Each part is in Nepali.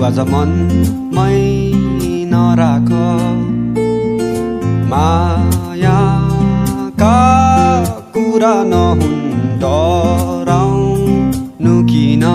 आज मनमै नराख मायाका कुरा नहुन् डराउनु किन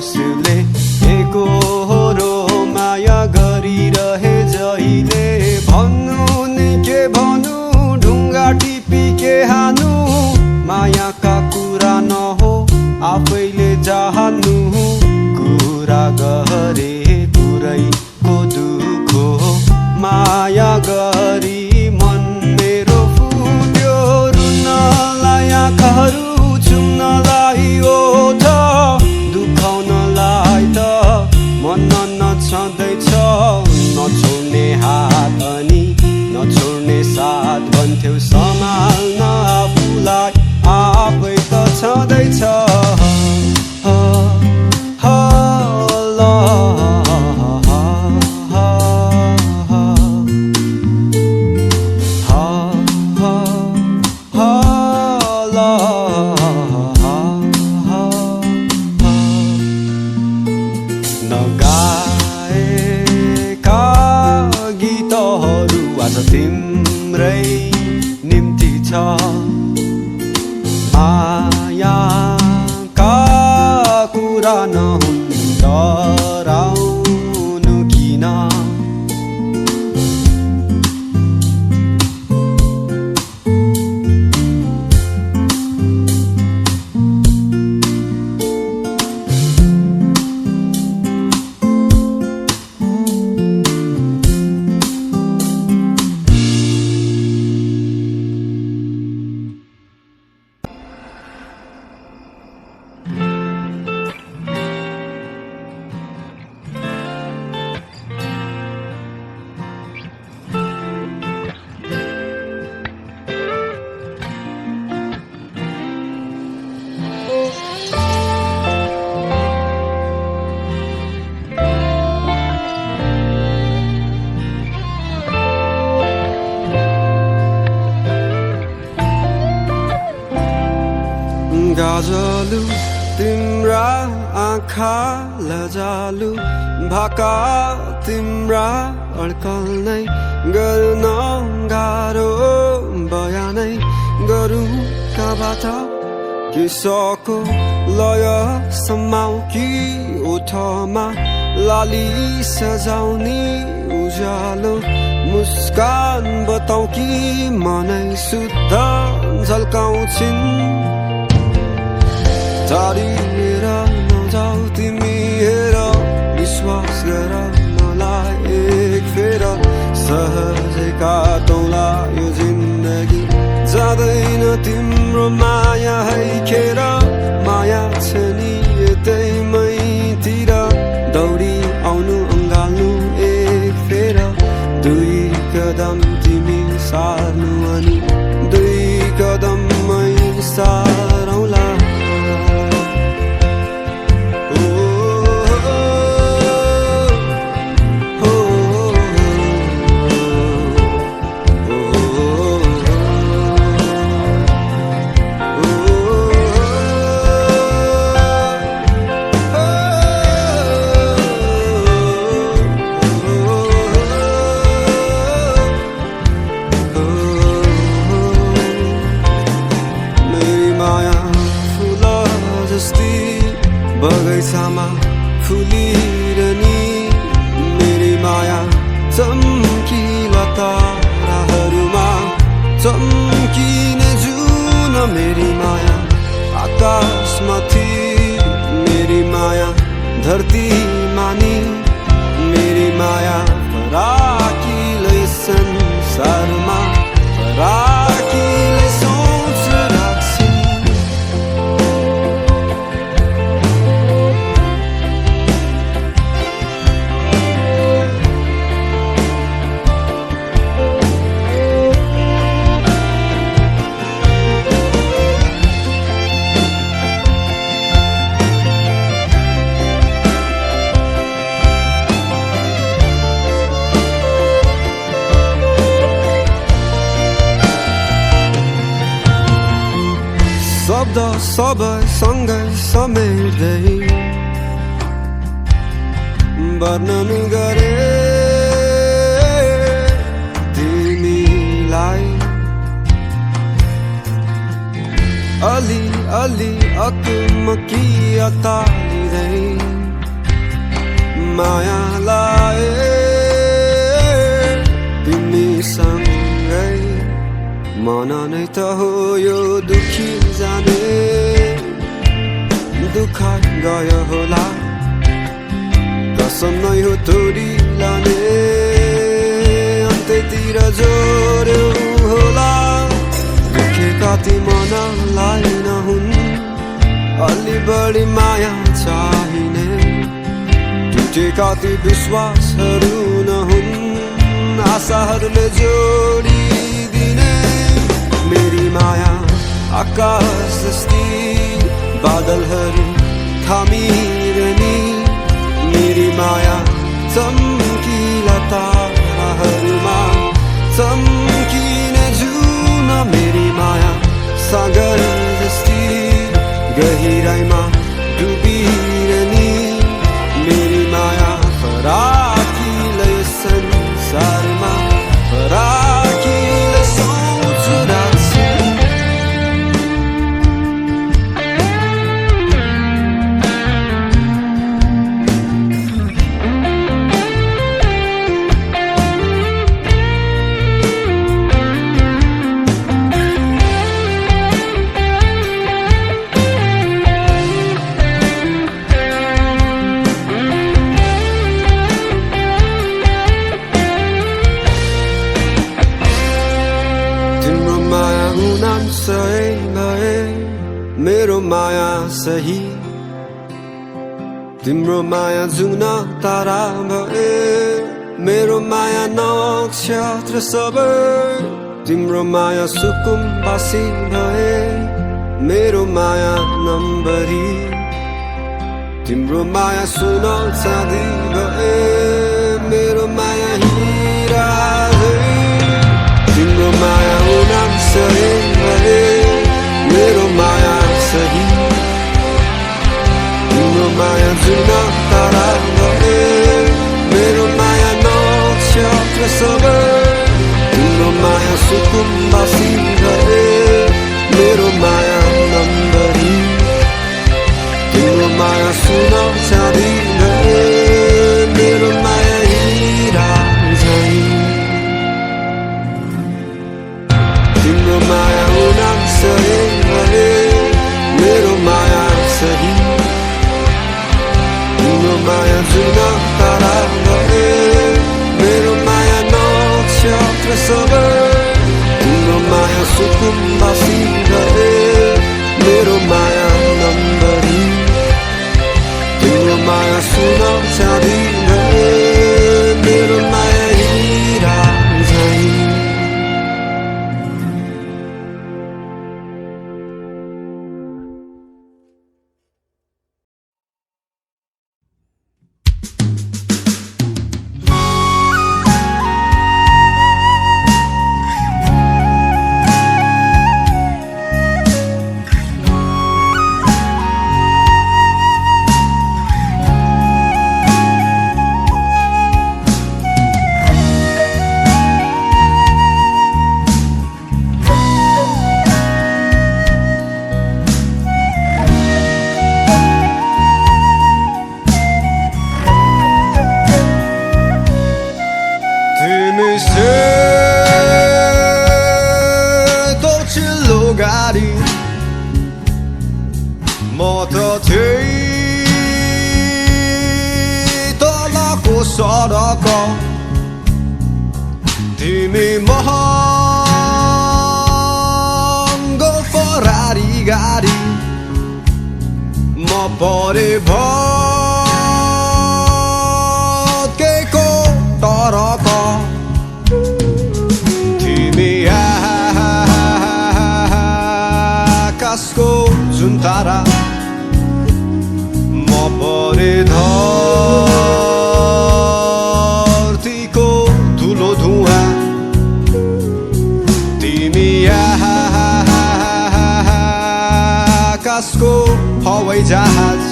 कसले एकहोरो माया गरिरहे जहिले भन्नु नि के भन्नु ढुङ्गा टिपी के हानु मायाका कुरा नहो आफैले जान्नु कुरा गरे पुरैको दुख माया गरी मन मेरो फुट्यो रुनलाई आँखाहरू चुम्नलाई ओठ मन नछँदैछ नछोड्ने हात अनि नछोड्ने साथ भन्थ्यौ सम्हाल्न आफूलाई आफै त छँदैछ तिम्रै निम्ति छ मायाका कुरा नहुन् डराउनु किन गाजलु तिम्रा आँखा लजालु भाका तिम्रा अड्कल्नै गर्न गाह्रो बयानै गरौँ कबाट किसको लय सम्माउ कि ओठमा लाली सजाउने उज्यालो मुस्कान बताउ कि मनै शुद्ध झल्काउँछिन् टाढिएर नजाऊ तिमी हेर विश्वास गर मलाई एक फेर सहजै काटौँला यो जिन्दगी जाँदैन तिम्रो माया है खेर माया छ नि यतै मैतिर दौडी आउनु अँगाल्नु एक फेर दुई कदम तिमी सार्नु अनि दुई कदम मै सारौँला बगैँचामा फुलिरहने मेरी माया चम्किला ताराहरूमा चम्किने जुन मेरी माया आकाशमाथि मेरी माया धरती मानी मेरी माया फराकिलै संसारमा फराकिलै सोच राख्छिन् शब्द सबैसँगै समेट्दै वर्णन गरे तिमीलाई अलि अलि अकमकी अतालिँदै माया लाए तिमीसँगै मन नै त हो यो दुखी जाने दुःख गयो होला कसम नै हो तोडी लाने अन्त्यतिर जोड्यो होला दुखेका ती मनलाई नहुन् अलि बढी माया चाहिने टुटेका ती विश्वासहरू नहुन् आशाहरूले जोडिदिने मेरी माया आकाश जस्ती बादलहरू थामिरहने मेरी माया चम्किला ताराहरूमा चम्किने जुन मेरी माया सागर जस्ती गहिराइमा डुबिरहने मेरी माया फराकिलै संसारमा फराकिलै सोच राख्छ मेरो माया सही तिम्रो माया जुन तारा भए मेरो माया नक्षत्र सबै तिम्रो माया सुकुम्बासी भए मेरो माया नम्बरी तिम्रो माया सुन चाँदी भए मेरो माया हिरा तिम्रो माया उनाम सही भए मेरो माया सही तिम्रो माया जुन तारा भए मेरो माया नक्षत्र सबै तिम्रो माया सुकुम्बासी भए मेरो माया नम्बरी तिम्रो माया सुन चाँदी भए मेरो माया हिरा झैं तिम्रो माया उनाम सही भए मेरो माया सही तिम्रो माया जुन तारा भए मेरो माया नक्षत्र सबै तिम्रो माया सुकुम्बासी भए मेरो माया नम्बरी तिम्रो माया सुन चाँदी भए मेरो माया हिरा झैं सडक तिमी महँगो फरारी गाडी म परे भत्केको टरक तिमी आकाशको जुन तारा म परे धरतीको धुलो धुवा हवाई जहाज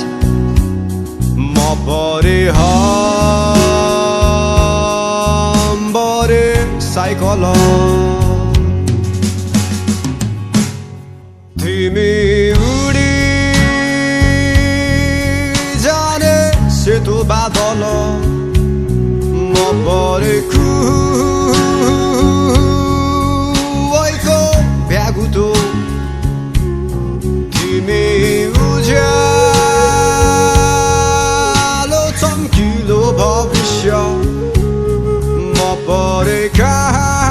म परे हम्बरे साइकल तिमी उडी जाने सेतो बादल म परे खुवाइको भ्यागुतो तिमी उज्यालो चम्किलो भविष्य म परे कालो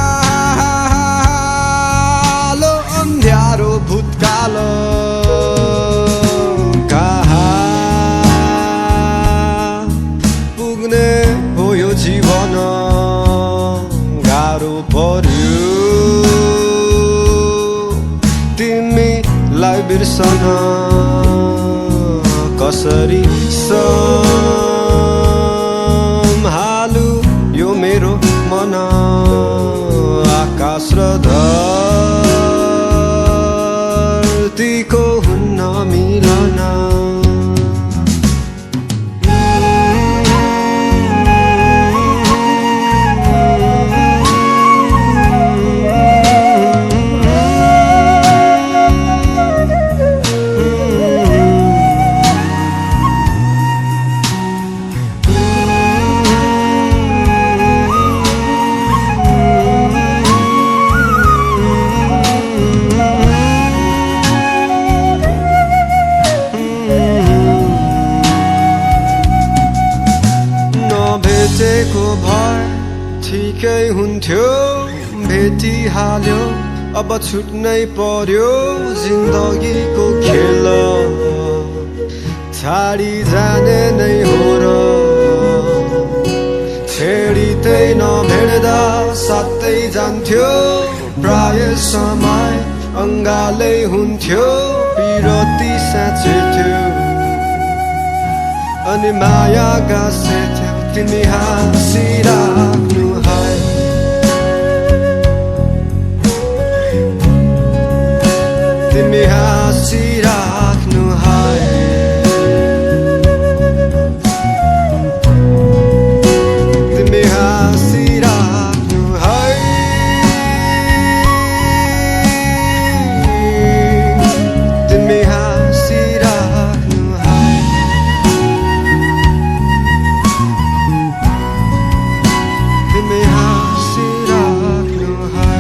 अन्ध्यारो भूतकाल कहाँ पुग्ने हो यो जीवन गाह्रो पर्यो तिमीलाई बिर्सन कसरी सम्हालु यो मेरो मन आकाश र धरतीको हुन्न मिलन भेटेको भए ठिकै हुन्थ्यो भेटिहाल्यो अब छुट्नै पर्यो जिन्दगीको खेल छाडी जाने नै हो र छेडिँदै नभेट्दा साथै जान्थ्यो प्राय समय अङ्गालै हुन्थ्यो पिरती साँचेथ्यो अनि माया गाँसेथ्यो तिमी हाँसिराख्नु है तिमी हाँसिराख्नु है तिमी हाँसिराख्नु है तिमी हाँसिराख्नु है तिमी हाँसिराख्नु है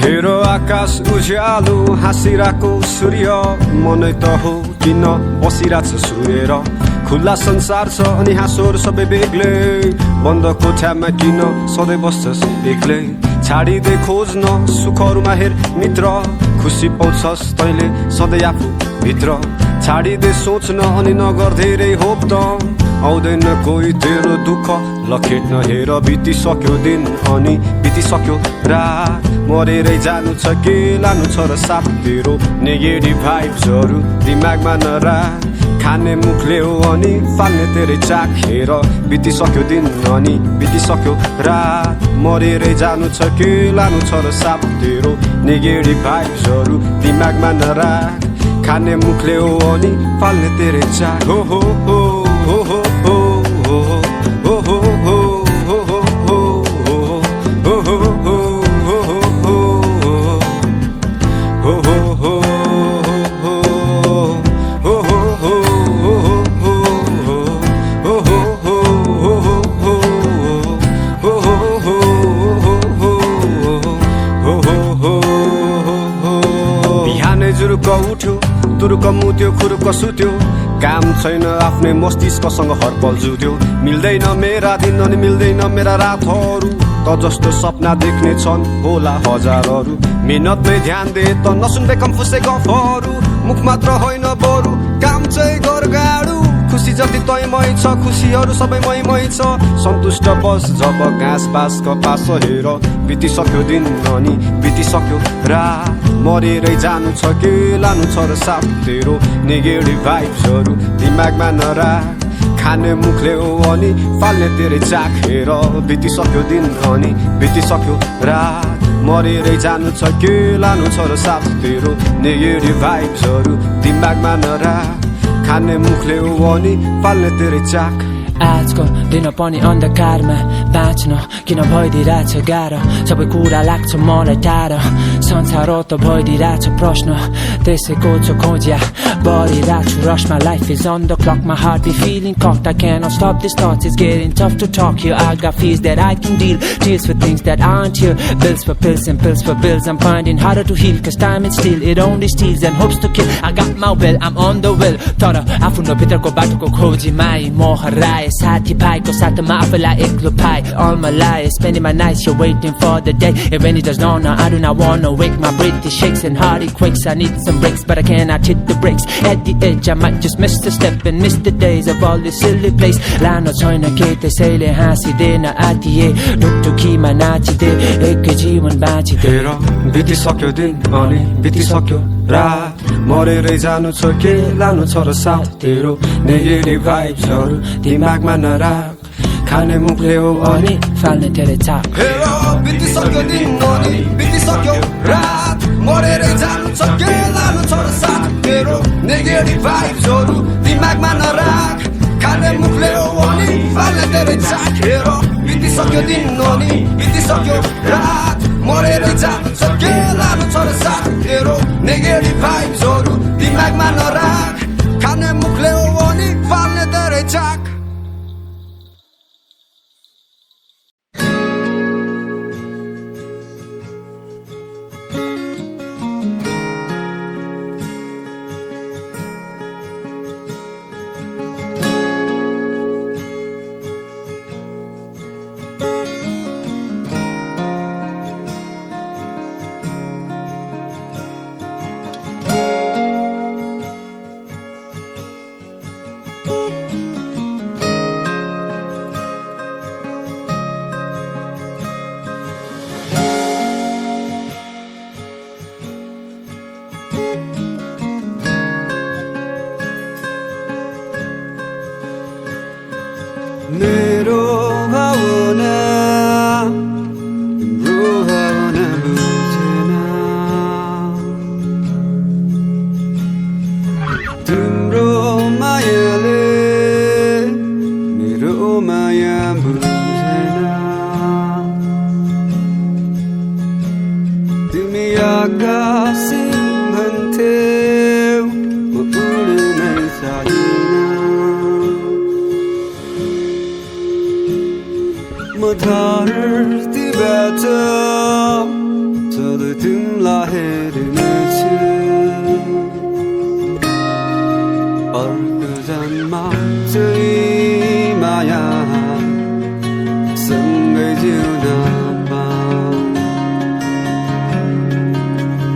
हेरो आकाश उज्यालो हाँसिरहेको सूर्य मनै त हो किन बसिरहेछ सुएर खुल्ला संसार छ अनि हाँसोहरू सबै बेग्लै बन्द कोठामा किन सधैँ बस्छस् एक्लै छाडिँदै खोज्न सुखहरूमा हेर मित्र खुसी पाउँछस् तैँले सधैँ आफू भित्र छाडिँदै सोच्न अनि नगर धेरै होप त आउँदैन कोही तेरो दुःख लखेट्न हेर बितिसक्यो दिन अनि बितिसक्यो रात मरेरै जानु छ के लानु छ र साथ तेरो नेगेटिभ भाइब्सहरू दिमागमा नराख खाने मुखले हो अनि फाल्ने तेरै चाक हेर बितिसक्यो दिन अनि बितिसक्यो रात मरेरै जानु छ के लानु छ र साथ तेरो नेगेटिभ भाइब्सहरू दिमागमा नराख खाने मुखले हो अनि फाल्ने तेरै चाक हो हो हो हो हो हो हो हो हो हो उठ्यो तुरुक मुत्यो खुरुक सुत्यो काम छैन आफ्नै मस्तिष्कसँग हरपल जुत्यो मिल्दैन मेरा दिन अनि मिल्दैन मेरा रातहरू त जस्तो सपना देख्ने छन् होला हजारहरू मेहनतमै ध्यान दे त नसुन्दै कम्फुसे गफहरू मुख मात्र होइन बरु काम चाहिँ गर गाडु खुसी जति तै मै छ खुसीहरू सबै मै छ सन्तुष्ट बस जब घाँस बास कपास हेर बितिसक्यो दिन अनि बितिसक्यो रात मरेरै जानु छ के लानु छ र साथ तेरो नेगेटिभ भाइब्सहरू दिमागमा नराख खाने मुखले हो अनि फाल्ने तेरै चाखेर बितिसक्यो दिन अनि बितिसक्यो रात मरेरै जानु छ के लानु छ र साथ तेरो नेगेटिभ भाइब्सहरू दिमागमा नराख खाने मुखले हो अनि फाल्ने तेरै चाख आजको दिन पनि अन्धकारमा बाँच्न किन भइदिरहेछ गाह्रो सबै कुरा लाग्छ मलाई टाढो संसार त भइदिरहेछ प्रश्न त्यसैको छ खोज्या बढिरहेको छु रसमा life is on the clock my heart be feeling cocked I cannot stop this thoughts it's getting tough to talk here I got fears that I can deal tears for things that aren't here bills for pills and pills for bills I'm finding harder to heal cause time is still it only steals and hopes to kill I got my will I'm on the will तर आफ्नो भित्रको बाटोको खोजीमा म हराए साथी भाइको साथमा आफैलाई एक्लो पाए all my life spending my nights here waiting for the day it really does not know I do not wanna wake my breath it shakes and heart it quakes I need some breaks but I cannot hit the brakes at the edge I might just miss the step and miss the days of all this silly place लानो छैन के त्यसैले हाँसिदेन आतिए ढुकढुकीमा नाचिदे एकै जीवन बाँचिदे तेरो बितिसक्यो दिन अनि बितिसक्यो रात मरेरै जानु छ के लानु छ र साथ तेरो नेगेटिभ भाइब्सहरू दिमागमा नराख खाने मुखले हो अनि फाल्ने तेरै चाख तेरो बितिसक्यो दिन अनि बितिसक्यो रात मरेरै जानु छ के लानु छ र साथ तेरो नेगेटिभ भाइब्सहरू दिमागमा नराख खाने मुखले हो अनि फाल्ने तेरै चाख तेरो बितिसक्यो दिन अनि बितिसक्यो रात मरेरै जानु छ के लानु छ र साथ तेरो नेगेटिभ भाइब्सहरू दिमागमा नराख खाने मुखले हो अनि फाल्ने तेरै चाख मेरो भावना तिम्रो भावना बुझेन तिम्रो मायाले मेरो माया बुझेन तिमी आकाश भन्थ्यौ म उड्नै सक्दिन म धरतीबाट सधैँ तिमीलाई हेर्नेछु अर्को जन्ममा चाहिँ माया सँगै जिउनमा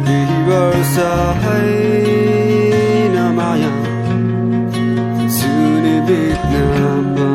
केही वर्ष होइन माया जुनी बित्नमा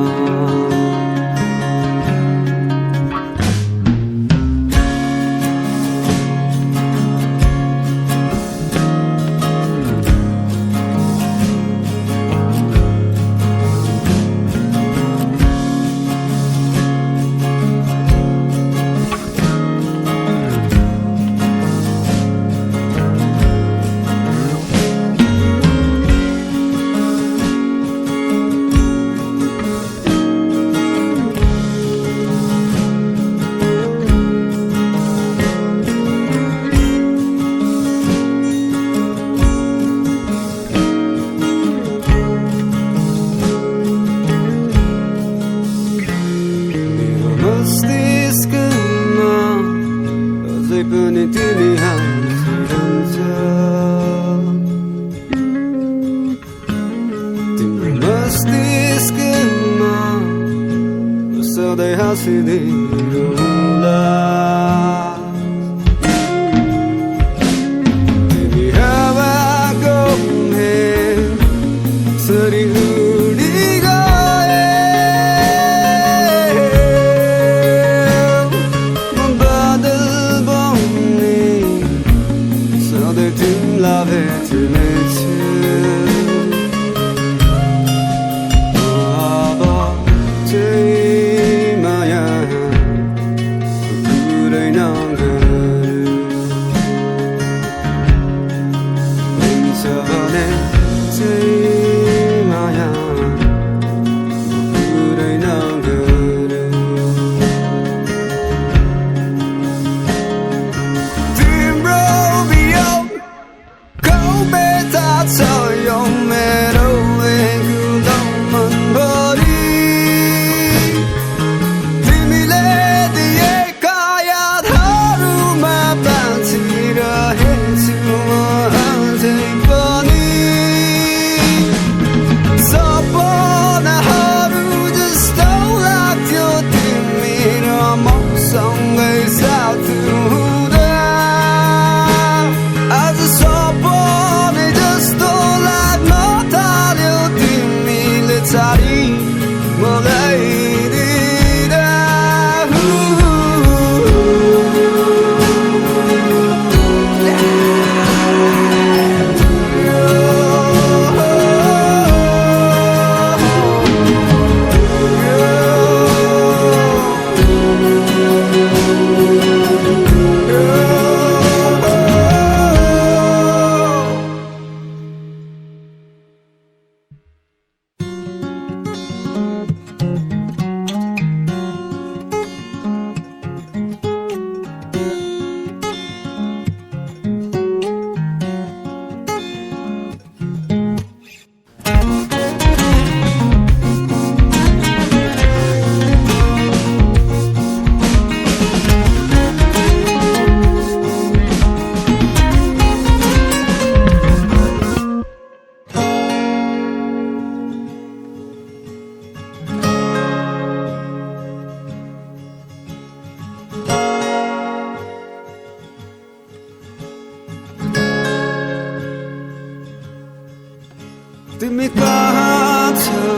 तिमी कहाँ छौ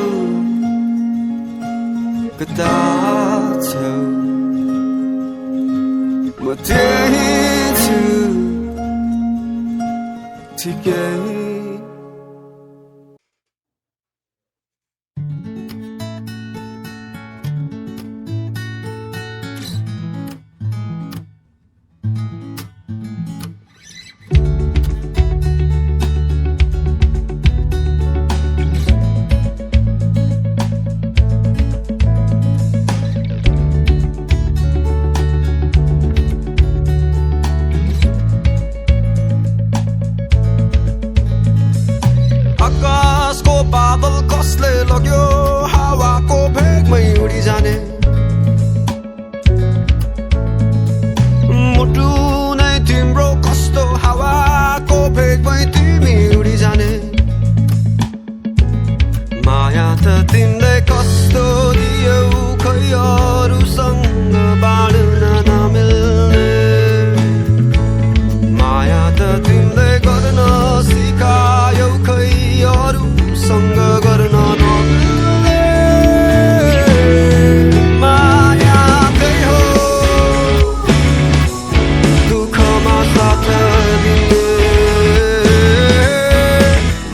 कता छौ म त्यही छु ठिकै आकाशको बादल कसले लग्यो हावाको भेगमै उडी जाने मुटु नै तिम्रो कस्तो हावाको भेगमै तिमी उडी जाने माया त तिमीले कस्तो दियौ खै अरूसँग बाँड्न नमिल्ने माया त तिमीले गर्न सिकायौ खै अरूसँग गर्न नमिल्ने माया त्यही हो दुःखमा साथ दिने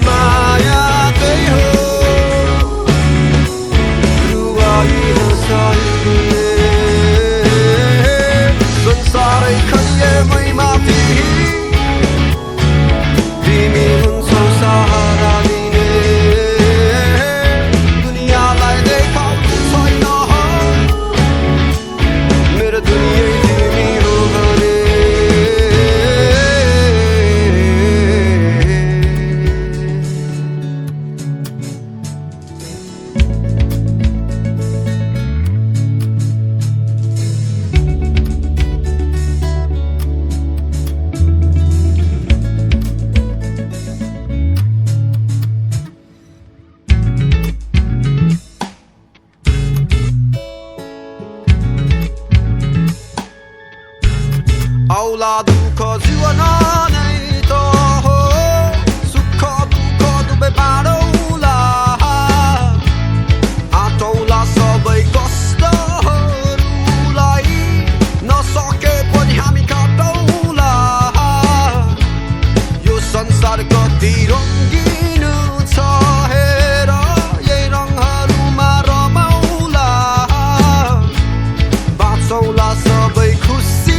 माया त्यही हो रुवाई हँसाइदिने संसारै खैएमै माथि तिमी हुन्छौ सहारा दिने दुनियाँलाई देखाउनु छैन मेरो दुनियै तिमी हो भने औला दुःख जीवन नै त हो सुख दुःख दुवै बाँडौला आँटौला सबै कष्टहरूलाई नसके पनि हामी काटौला यो संसार कति रङ्गिन छ हेर यही रङहरूमा रमाउला बाँचौला सबै खुसी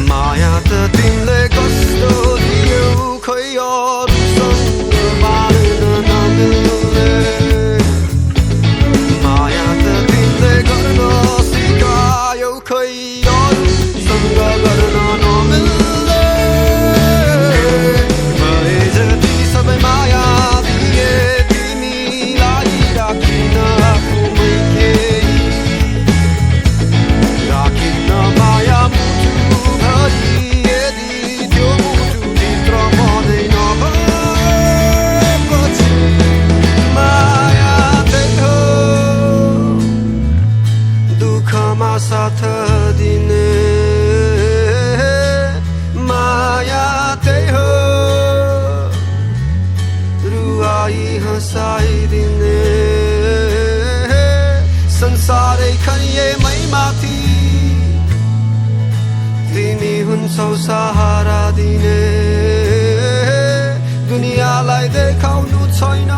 माया त तिमीले कस्तो दियौ खै अरूसँग बाँड्न नमिल्ने माया त तिमीले गर्न सिकायौ खै अरूसँग गर्न नमिल्ने भए जति सबै माया दिए तिमीलाई राखिन आफूमै केही राखिन माया मुटु भरि यदि त्यो मुटुभित्र मनै नभएपछि माया त्यही हो दुःखमा साथ दिने माया त्यही हो रुवाई हँसाइदिने संसारै खैएमै माथि तिमी हुन्छौ सहारा दिने दुनियाँलाई देखाउनु छैन